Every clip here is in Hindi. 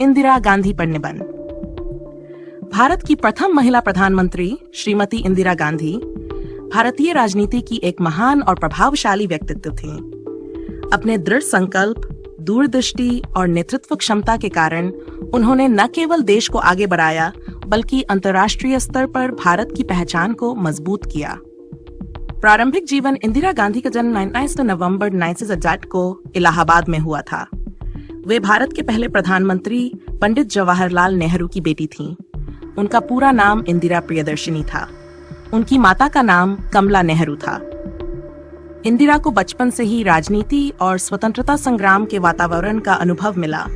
इंदिरा गांधी पर निबंध। भारत की प्रथम महिला प्रधानमंत्री श्रीमती इंदिरा गांधी भारतीय राजनीति की एक महान और प्रभावशाली व्यक्तित्व थीं। अपने दृढ़ संकल्प, दूरदृष्टि और नेतृत्व क्षमता के कारण उन्होंने न केवल देश को आगे बढ़ाया बल्कि अंतर्राष्ट्रीय स्तर पर भारत की पहचान को मजबूत किया। प्रारंभिक जीवन इंदिरा गांधी का जन्म 19 नवंबर 1968 को इलाहाबाद में हुआ था। वे भारत के पहले प्रधानमंत्री पंडित जवाहरलाल नेहरू की बेटी थीं। उनका पूरा नाम इंदिरा प्रियदर्शिनी था। उनकी माता का नाम कमला नेहरू था। इंदिरा को बचपन से ही राजनीति और स्वतंत्रता संग्राम के वातावरण का अनुभव मिला,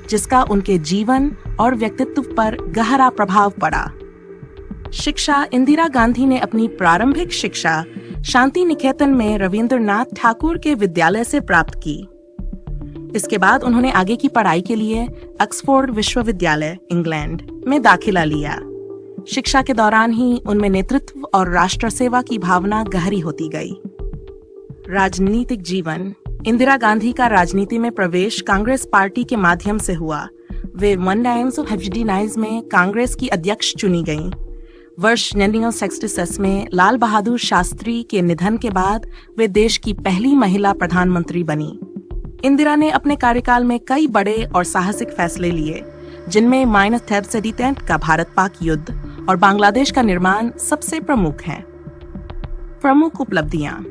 जिसका उनके जीवन और व्यक्तित्व पर गहरा प्रभाव पड़ा। शिक्षा। इंदिरा गांधी ने अपनी प्रारंभिक शिक्षा शांति निकेतन में रविंद्रनाथ ठाकुर के विद्यालय से प्राप्त की। इसके बाद उन्होंने आगे की पढ़ाई के लिए ऑक्सफोर्ड विश्वविद्यालय इंग्लैंड में दाखिला लिया। शिक्षा के दौरान ही उनमें नेतृत्व और राष्ट्र सेवा की भावना गहरी होती गई। राजनीतिक जीवन। इंदिरा गांधी का राजनीति में प्रवेश कांग्रेस पार्टी के माध्यम से हुआ। वे 1959 में कांग्रेस की अध्यक्ष चुनी गईं। वर्ष 1966 में लाल बहादुर शास्त्री के निधन के बाद वे देश की पहली महिला प्रधानमंत्री बनी। इंदिरा ने अपने कार्यकाल में कई बड़े और साहसिक फैसले लिए, जिनमें -3 का भारत-पाक युद्ध और बांग्लादेश का निर्माण सबसे प्रमुख हैं। प्रमुख उपलब्धियां।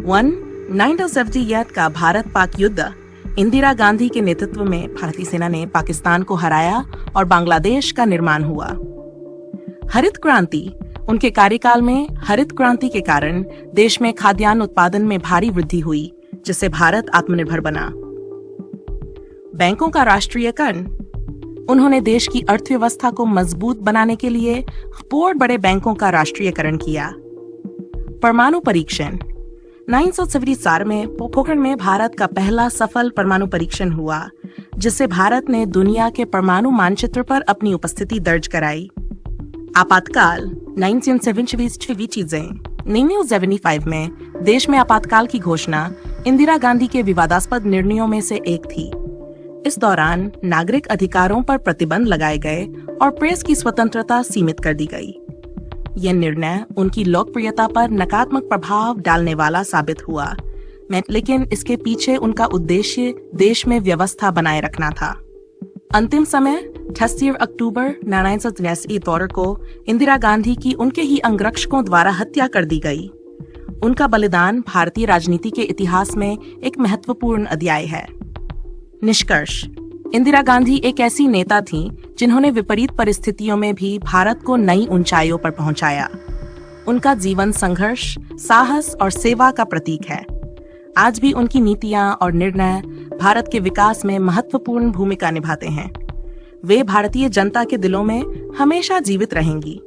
1970 का भारत-पाक युद्ध। इंदिरा गांधी के नेतृत्व में भारतीय सेना ने पाकिस्तान को हराया और बांग्लादेश का निर्माण हुआ। हरित क्रांति। उनके कार्यकाल में हरित क्रांति के कारण देश में खाद्यान्न उत्पादन में भारी वृद्धि हुई, जिससे भारत आत्मनिर्भर बना। बैंकों का राष्ट्रीयकरण। उन्होंने देश की अर्थव्यवस्था को मजबूत बनाने के लिए 4 बड़े बैंकों का राष्ट्रीयकरण किया। परमाणु परीक्षण। 1974 में पोखरण में भारत का पहला सफल परमाणु परीक्षण हुआ, जिससे भारत ने दुनिया के परमाणु मानचित्र पर अपनी उपस्थिति दर्ज कराई। आपातकाल। 1975 में देश में आपातकाल की घोषणा इंदिरा गांधी के विवादास्पद निर्णयों में से एक थी। इस दौरान नागरिक अधिकारों पर प्रतिबंध लगाए गए और प्रेस की स्वतंत्रता सीमित कर दी गई। यह निर्णय उनकी लोकप्रियता पर नकारात्मक प्रभाव डालने वाला साबित हुआ, लेकिन इसके पीछे उनका उद्देश्य देश में व्यवस्था बनाए रखना था। अंतिम समय 28 अक्टूबर 1983 को इंदिरा गांधी की उनके ही अंगरक्षकों द्वारा हत्या कर दी गई। उनका बलिदान भारतीय राजनीति के इतिहास में एक महत्वपूर्ण अध्याय है। निष्कर्ष। इंदिरा गांधी एक ऐसी नेता थीं जिन्होंने विपरीत परिस्थितियों में भी भारत को नई ऊंचाइयों पर पहुंचाया। उनका जीवन संघर्ष, साहस और सेवा का प्रतीक है। आज भी उनकी नीतियां और निर्णय भारत के विकास में महत्वपूर्ण भूमिका निभाते हैं। वे भारतीय जनता के दिलों में हमेशा जीवित रहेंगी।